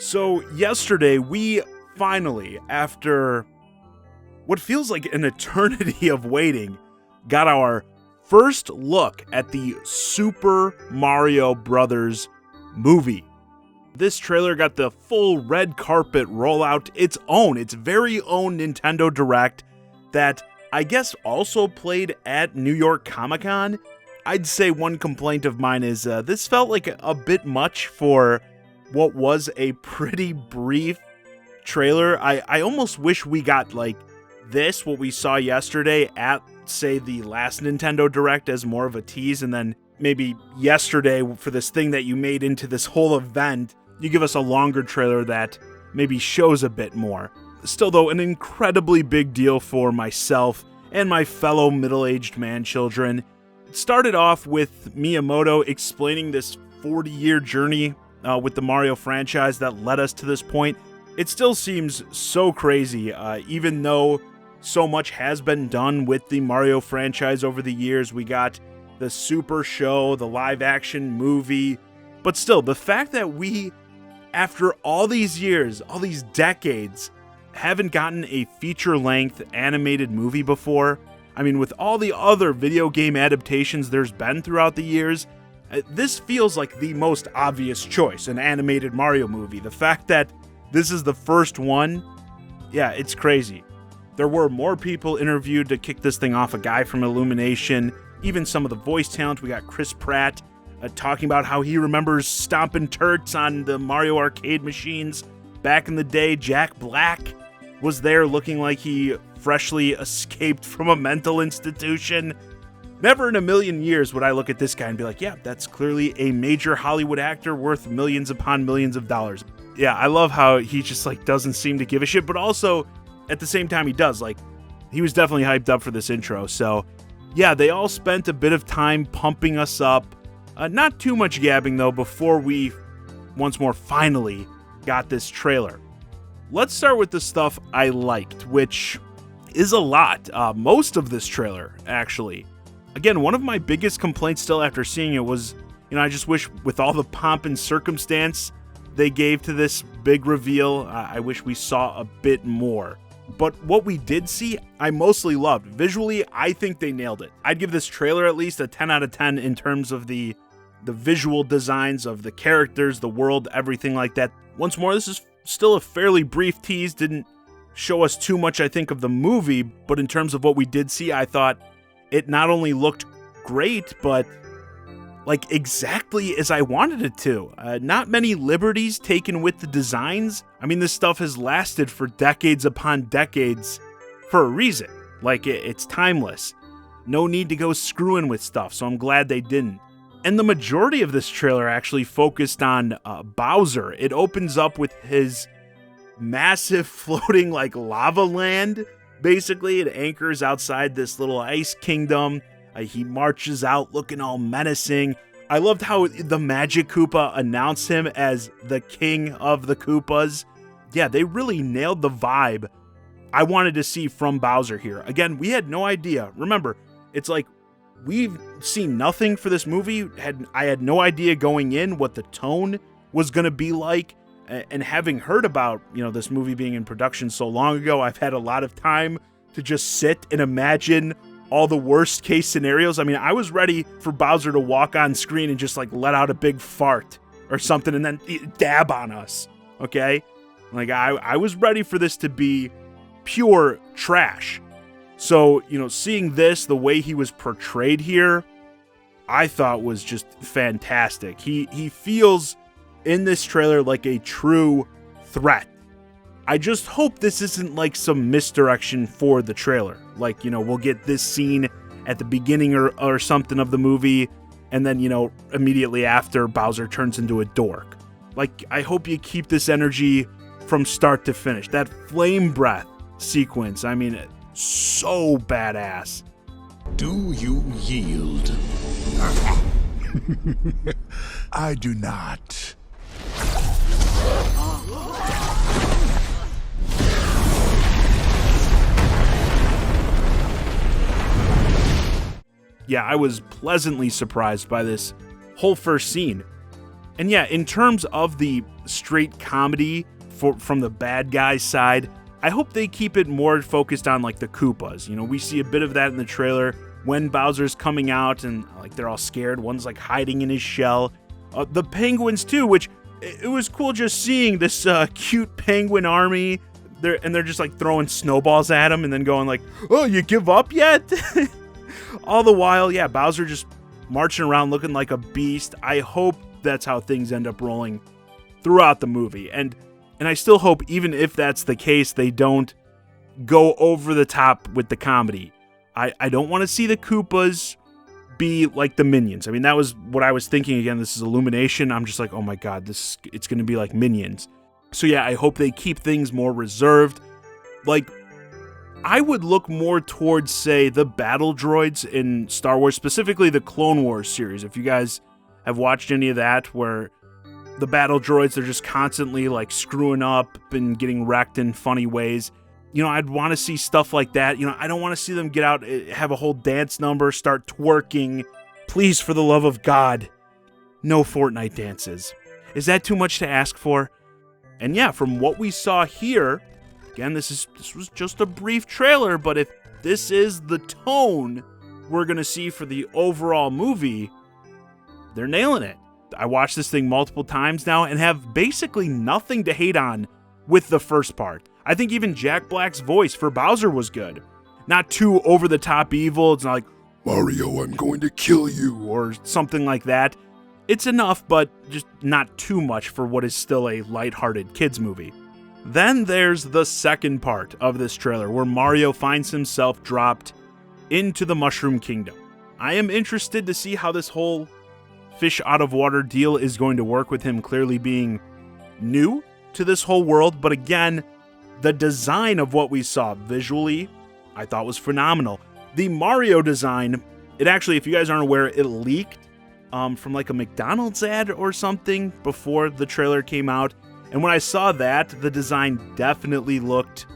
So yesterday, we finally, after what feels like an eternity of waiting, got our first look at the Super Mario Brothers movie. This trailer got the full red carpet rollout, its very own Nintendo Direct that I guess also played at New York Comic-Con. I'd say one complaint of mine is this felt like a bit much for what was a pretty brief trailer. I almost wish we got like this, what we saw yesterday at, say, the last Nintendo Direct as more of a tease, and then maybe yesterday for this thing that you made into this whole event, you give us a longer trailer that maybe shows a bit more. Still, though, an incredibly big deal for myself and my fellow middle-aged man-children. It started off with Miyamoto explaining this 40-year journey with the Mario franchise that led us to this point. It still seems so crazy, even though so much has been done with the Mario franchise over the years. We got the Super Show, the live-action movie, but still, the fact that we, after all these years, all these decades, haven't gotten a feature-length animated movie before. I mean, with all the other video game adaptations there's been throughout the years, this feels like the most obvious choice, an animated Mario movie. The fact that this is the first one, yeah, it's crazy. There were more people interviewed to kick this thing off, a guy from Illumination, even some of the voice talent. We got Chris Pratt talking about how he remembers stomping turds on the Mario arcade machines back in the day. Jack Black was there looking like he freshly escaped from a mental institution. Never in a million years would I look at this guy and be like, yeah, that's clearly a major Hollywood actor worth millions upon millions of dollars. Yeah, I love how he just like doesn't seem to give a shit, but also at the same time he does. Like, he was definitely hyped up for this intro. So yeah, they all spent a bit of time pumping us up. Not too much gabbing though before we once more finally got this trailer. Let's start with the stuff I liked, which is a lot. Most of this trailer, actually. Again, one of my biggest complaints still after seeing it was, I just wish with all the pomp and circumstance they gave to this big reveal, I wish we saw a bit more. But what we did see, I mostly loved. Visually, I think they nailed it. I'd give this trailer at least a 10 out of 10 in terms of the visual designs of the characters, the world, everything like that. Once more, this is still a fairly brief tease, didn't show us too much, I think, of the movie, but in terms of what we did see, I thought it not only looked great, but like exactly as I wanted it to. Not many liberties taken with the designs. I mean, this stuff has lasted for decades upon decades for a reason. Like, it's timeless. No need to go screwing with stuff, so I'm glad they didn't. And the majority of this trailer actually focused on Bowser. It opens up with his massive floating like lava land. Basically, it anchors outside this little ice kingdom. He marches out looking all menacing. I loved how the Magic Koopa announced him as the king of the Koopas. Yeah, they really nailed the vibe I wanted to see from Bowser here. Again, we had no idea. Remember, it's like we've seen nothing for this movie. I had no idea going in what the tone was going to be like. And having heard about, this movie being in production so long ago, I've had a lot of time to just sit and imagine all the worst case scenarios. I mean, I was ready for Bowser to walk on screen and just like let out a big fart or something and then dab on us. Okay? Like I was ready for this to be pure trash. So, seeing this, the way he was portrayed here, I thought was just fantastic. He feels in this trailer like a true threat. I just hope this isn't like some misdirection for the trailer. Like, we'll get this scene at the beginning or something of the movie, and then, immediately after, Bowser turns into a dork. Like, I hope you keep this energy from start to finish. That flame breath sequence, I mean, so badass. Do you yield? I do not. Yeah, I was pleasantly surprised by this whole first scene. And yeah, in terms of the straight comedy from the bad guys side, I hope they keep it more focused on like the Koopas. You know, we see a bit of that in the trailer when Bowser's coming out and like they're all scared. One's like hiding in his shell. The penguins too, which it was cool just seeing this cute penguin army. They're just like throwing snowballs at him and then going like, "Oh, you give up yet?" All the while, yeah, Bowser just marching around looking like a beast. I hope that's how things end up rolling throughout the movie. And I still hope, even if that's the case, they don't go over the top with the comedy. I don't want to see the Koopas be like the Minions. I mean, that was what I was thinking. Again, this is Illumination. I'm just like, oh my god, it's going to be like Minions. So yeah, I hope they keep things more reserved. Like, I would look more towards, say, the battle droids in Star Wars, specifically the Clone Wars series. If you guys have watched any of that, where the battle droids, they're just constantly like screwing up and getting wrecked in funny ways. You know, I'd want to see stuff like that. You know, I don't want to see them get out, have a whole dance number, start twerking. Please, for the love of God, no Fortnite dances. Is that too much to ask for? And yeah, from what we saw here, again, this was just a brief trailer, but if this is the tone we're going to see for the overall movie, they're nailing it. I watched this thing multiple times now and have basically nothing to hate on with the first part. I think even Jack Black's voice for Bowser was good. Not too over-the-top evil. It's not like, "Mario, I'm going to kill you," or something like that. It's enough, but just not too much for what is still a lighthearted kids movie. Then there's the second part of this trailer, where Mario finds himself dropped into the Mushroom Kingdom. I am interested to see how this whole fish out of water deal is going to work, with him clearly being new to this whole world. But again, the design of what we saw visually, I thought was phenomenal. The Mario design, it actually, if you guys aren't aware, it leaked from like a McDonald's ad or something before the trailer came out. And when I saw that, the design definitely looked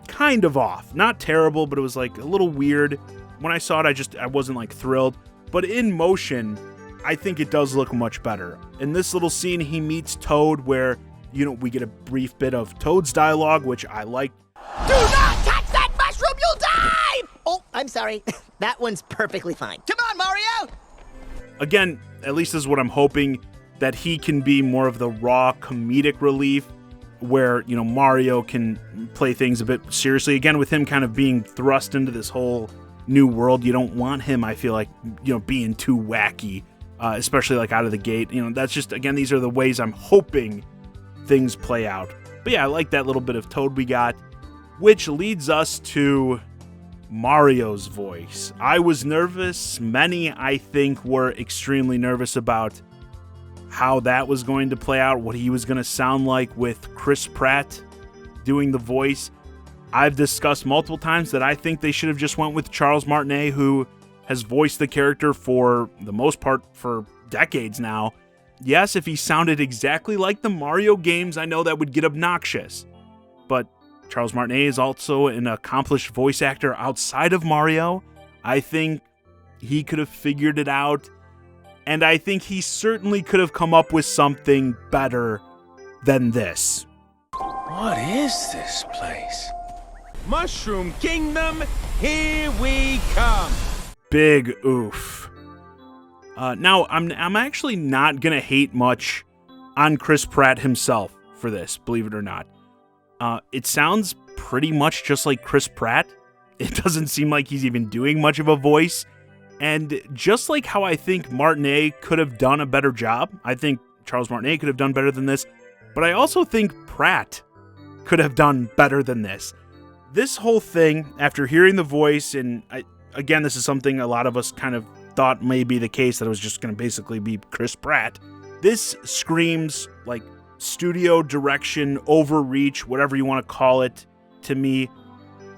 kind of off. Not terrible, but it was like a little weird. When I saw it, I wasn't like thrilled. But in motion, I think it does look much better. In this little scene, he meets Toad, where, you know, we get a brief bit of Toad's dialogue, which I like. "Do not touch that mushroom, you'll die!" Oh, I'm sorry. That one's perfectly fine. Come on, Mario! Again, at least this is what I'm hoping, that he can be more of the raw comedic relief, where, you know, Mario can play things a bit seriously. Again, with him kind of being thrust into this whole new world, you don't want him, I feel like, you know, being too wacky, especially like out of the gate. You know, that's just, again, these are the ways I'm hoping things play out. But yeah, I like that little bit of Toad we got, which leads us to Mario's voice. I was nervous. Many, I think, were extremely nervous about how that was going to play out, what he was going to sound like with Chris Pratt doing the voice. I've discussed multiple times that I think they should have just went with Charles Martinet, who has voiced the character for the most part for decades now. Yes, if he sounded exactly like the Mario games, I know that would get obnoxious. But Charles Martinet is also an accomplished voice actor outside of Mario. I think he could have figured it out, and I think he certainly could have come up with something better than this. What is this place? Mushroom Kingdom, here we come! Big oof. Now, I'm actually not going to hate much on Chris Pratt himself for this, believe it or not. It sounds pretty much just like Chris Pratt. It doesn't seem like he's even doing much of a voice. And just like how I think Martinet could have done a better job, I think Charles Martinet could have done better than this, but I also think Pratt could have done better than this. This whole thing, after hearing the voice, and again, this is something a lot of us kind of thought may be the case, that it was just going to basically be Chris Pratt. This screams like studio direction, overreach, whatever you want to call it, to me,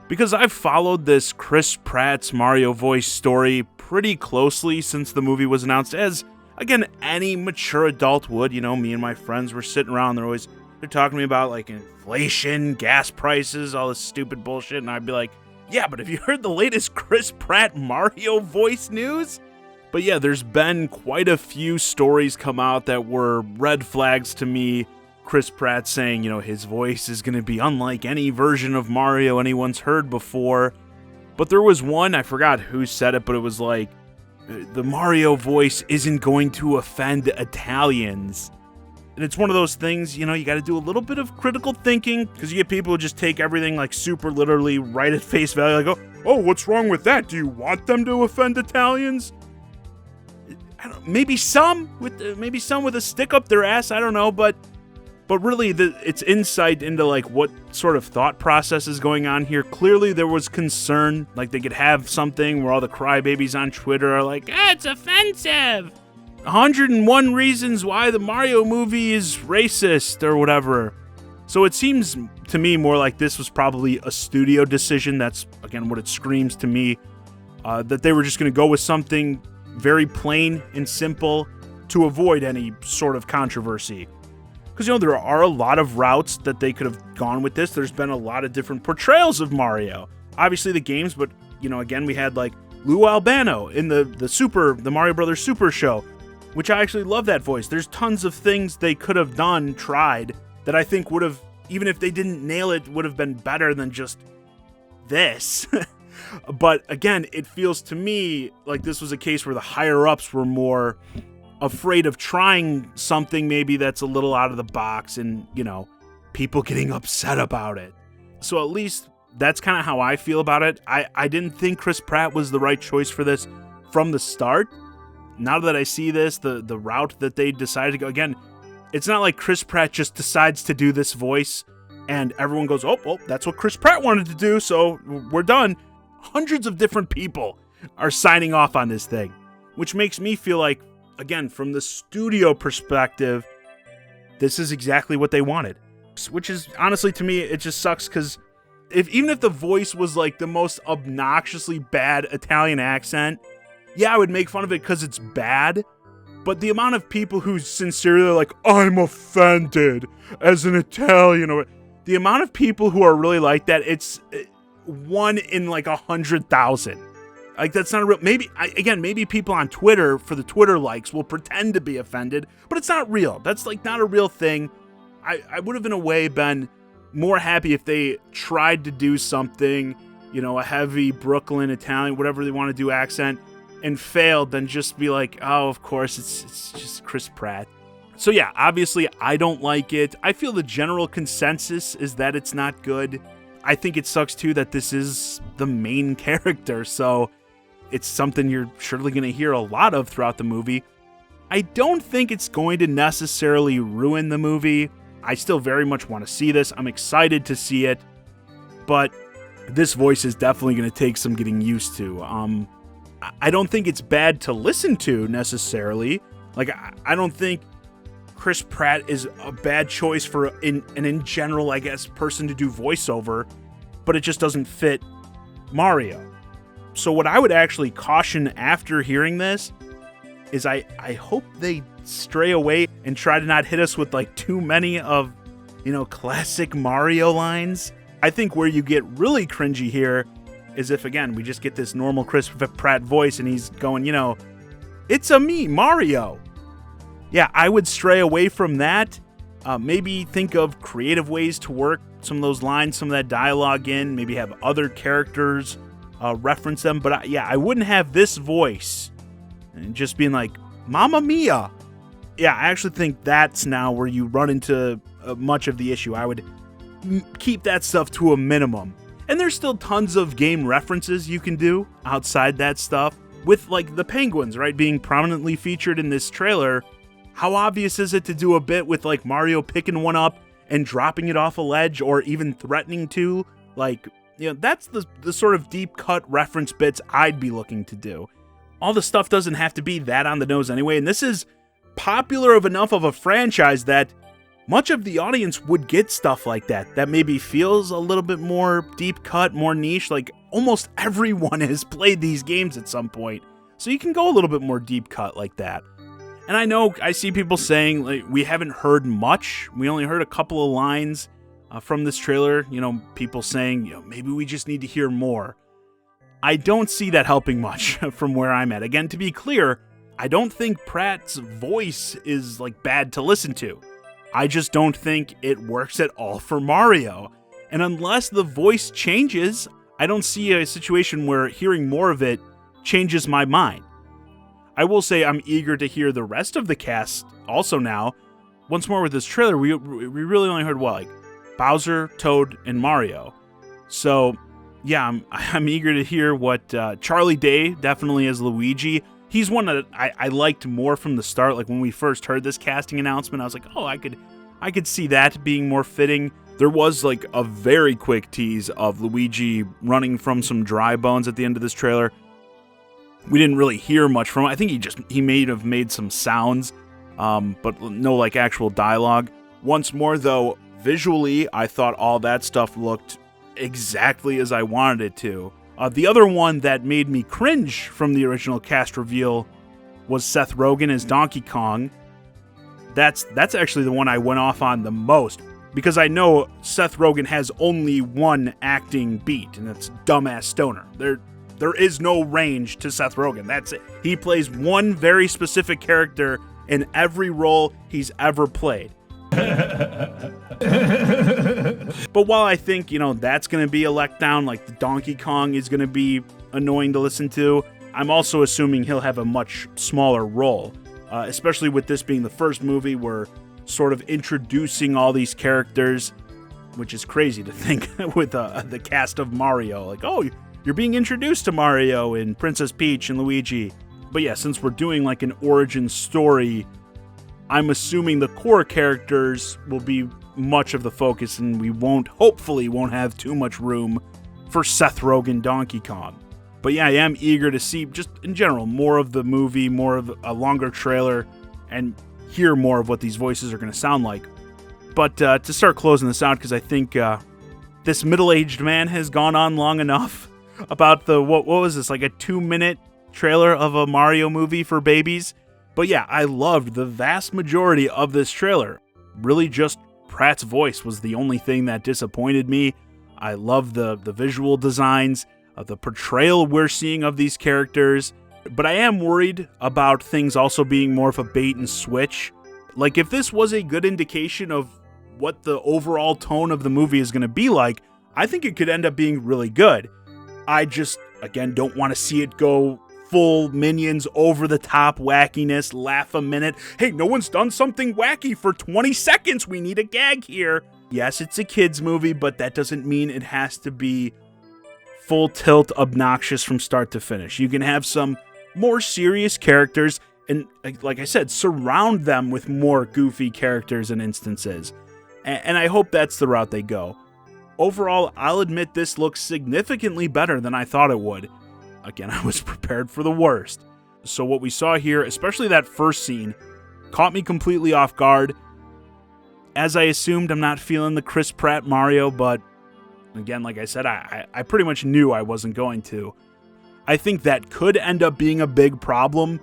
because I've followed this Chris Pratt's Mario voice story pretty closely since the movie was announced, as, again, any mature adult would. You know, me and my friends were sitting around, they're talking to me about, like, inflation, gas prices, all this stupid bullshit, and I'd be like, yeah, but have you heard the latest Chris Pratt Mario voice news? But yeah, there's been quite a few stories come out that were red flags to me. Chris Pratt saying, his voice is going to be unlike any version of Mario anyone's heard before. But there was one, I forgot who said it, but it was like, the Mario voice isn't going to offend Italians. And it's one of those things, you got to do a little bit of critical thinking, because you get people who just take everything like super literally right at face value. Like, oh, what's wrong with that? Do you want them to offend Italians? Maybe some with a stick up their ass. I don't know, but really, it's insight into like what sort of thought process is going on here. Clearly, there was concern, like they could have something where all the crybabies on Twitter are like, it's offensive. 101 reasons why the Mario movie is racist or whatever. So it seems to me more like this was probably a studio decision. That's, again, what it screams to me. That they were just going to go with something very plain and simple to avoid any sort of controversy. Because, there are a lot of routes that they could have gone with this. There's been a lot of different portrayals of Mario. Obviously the games, but, again, we had, like, Lou Albano in the Mario Brothers Super Show, which I actually love that voice. There's tons of things they could have tried, that I think would have, even if they didn't nail it, would have been better than just this. But, again, it feels to me like this was a case where the higher-ups were more afraid of trying something maybe that's a little out of the box and, people getting upset about it. So at least that's kind of how I feel about it. I didn't think Chris Pratt was the right choice for this from the start. Now that I see this, the route that they decided to go, again, it's not like Chris Pratt just decides to do this voice and everyone goes, oh, well, that's what Chris Pratt wanted to do, so we're done. Hundreds of different people are signing off on this thing, which makes me feel like, again, from the studio perspective, this is exactly what they wanted. Which is, honestly, to me, it just sucks because even if the voice was like the most obnoxiously bad Italian accent, yeah, I would make fun of it because it's bad. But the amount of people who sincerely are like, I'm offended as an Italian, or the amount of people who are really like that, it's 1 in like 100,000. Like, that's not a real, maybe people on Twitter for the Twitter likes will pretend to be offended, but it's not real. That's like not a real thing. I would have in a way been more happy if they tried to do something, a heavy Brooklyn Italian, whatever they want to do accent, and failed than just be like, oh, of course, it's just Chris Pratt. So yeah, obviously I don't like it. I feel the general consensus is that it's not good. I think it sucks too that this is the main character, so it's something you're surely going to hear a lot of throughout the movie. I don't think it's going to necessarily ruin the movie. I still very much want to see this. I'm excited to see it, but this voice is definitely going to take some getting used to. I don't think it's bad to listen to necessarily. Like, I don't think Chris Pratt is a bad choice for in general, I guess, person to do voiceover, but it just doesn't fit Mario. So what I would actually caution after hearing this is I hope they stray away and try to not hit us with like too many of, classic Mario lines. I think where you get really cringy here is if, again, we just get this normal Chris Pratt voice and he's going, it's a me, Mario. Yeah, I would stray away from that. Maybe think of creative ways to work some of those lines, some of that dialogue in, maybe have other characters reference them. But I wouldn't have this voice and just being like, Mamma Mia. Yeah, I actually think that's now where you run into much of the issue. I would keep that stuff to a minimum. And there's still tons of game references you can do outside that stuff. With, like, the penguins, right, being prominently featured in this trailer, how obvious is it to do a bit with, like, Mario picking one up and dropping it off a ledge or even threatening to? Like, that's the sort of deep-cut reference bits I'd be looking to do. All the stuff doesn't have to be that on the nose anyway, and this is popular enough of a franchise that much of the audience would get stuff like that maybe feels a little bit more deep cut, more niche. Like, almost everyone has played these games at some point, so you can go a little bit more deep cut like that. And I know I see people saying, like, we haven't heard much. We only heard a couple of lines from this trailer. People saying, maybe we just need to hear more. I don't see that helping much from where I'm at. Again, to be clear, I don't think Pratt's voice is like bad to listen to. I just don't think it works at all for Mario. And unless the voice changes, I don't see a situation where hearing more of it changes my mind. I will say I'm eager to hear the rest of the cast also now. Once more with this trailer, we really only heard what, like Bowser, Toad, and Mario. So yeah, I'm eager to hear what Charlie Day definitely as Luigi. He's one that I liked more from the start. Like when we first heard this casting announcement, I was like, oh, I could see that being more fitting. There was like a very quick tease of Luigi running from some dry bones at the end of this trailer. We didn't really hear much from him. I think he may have made some sounds, but no like actual dialogue. Once more though, visually, I thought all that stuff looked exactly as I wanted it to. The other one that made me cringe from the original cast reveal was Seth Rogen as Donkey Kong. That's actually the one I went off on the most, because I know Seth Rogen has only one acting beat, and that's dumbass stoner. There is no range to Seth Rogen. That's it. He plays one very specific character in every role he's ever played. But while I think, that's going to be a letdown, like the Donkey Kong is going to be annoying to listen to, I'm also assuming he'll have a much smaller role, especially with this being the first movie we're sort of introducing all these characters, which is crazy to think with the cast of Mario. Like, oh, you're being introduced to Mario and Princess Peach and Luigi. But yeah, since we're doing like an origin story, I'm assuming the core characters will be much of the focus, and we hopefully won't have too much room for Seth Rogen Donkey Kong. But yeah, I am eager to see, just in general, more of the movie, more of a longer trailer, and hear more of what these voices are going to sound like. But to start closing this out, because I think this middle-aged man has gone on long enough about what was this, like a 2-minute trailer of a Mario movie for babies? But yeah, I loved the vast majority of this trailer. Really just Pratt's voice was the only thing that disappointed me. I love the visual designs, the portrayal we're seeing of these characters. But I am worried about things also being more of a bait and switch. Like if this was a good indication of what the overall tone of the movie is going to be like, I think it could end up being really good. I just, again, don't want to see it go full Minions over-the-top wackiness, laugh a minute. Hey, no one's done something wacky for 20 seconds. We need a gag here. Yes, it's a kid's movie, but that doesn't mean it has to be full tilt obnoxious from start to finish. You can have some more serious characters and, like I said, surround them with more goofy characters and instances. And I hope that's the route they go. Overall, I'll admit this looks significantly better than I thought it would. Again, I was prepared for the worst. So what we saw here, especially that first scene, caught me completely off guard. As I assumed, I'm not feeling the Chris Pratt Mario, but again, like I said, I pretty much knew I wasn't going to. I think that could end up being a big problem,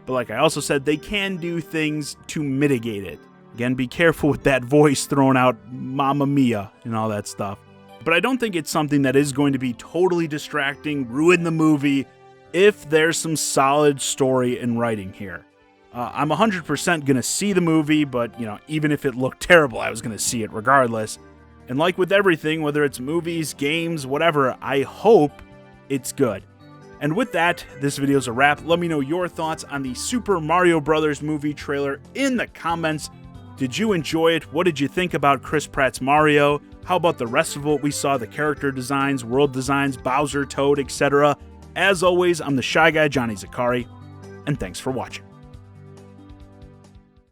but like I also said, they can do things to mitigate it. Again, be careful with that voice throwing out Mamma Mia and all that stuff. But I don't think it's something that is going to be totally distracting, ruin the movie, if there's some solid story and writing here. I'm 100% going to see the movie, but, even if it looked terrible, I was going to see it regardless. And like with everything, whether it's movies, games, whatever, I hope it's good. And with that, this video's a wrap. Let me know your thoughts on the Super Mario Bros. Movie trailer in the comments. Did you enjoy it? What did you think about Chris Pratt's Mario? How about the rest of what we saw, the character designs, world designs, Bowser, Toad, etc.? As always, I'm the Shy Guy, Johnny Zakari, and thanks for watching.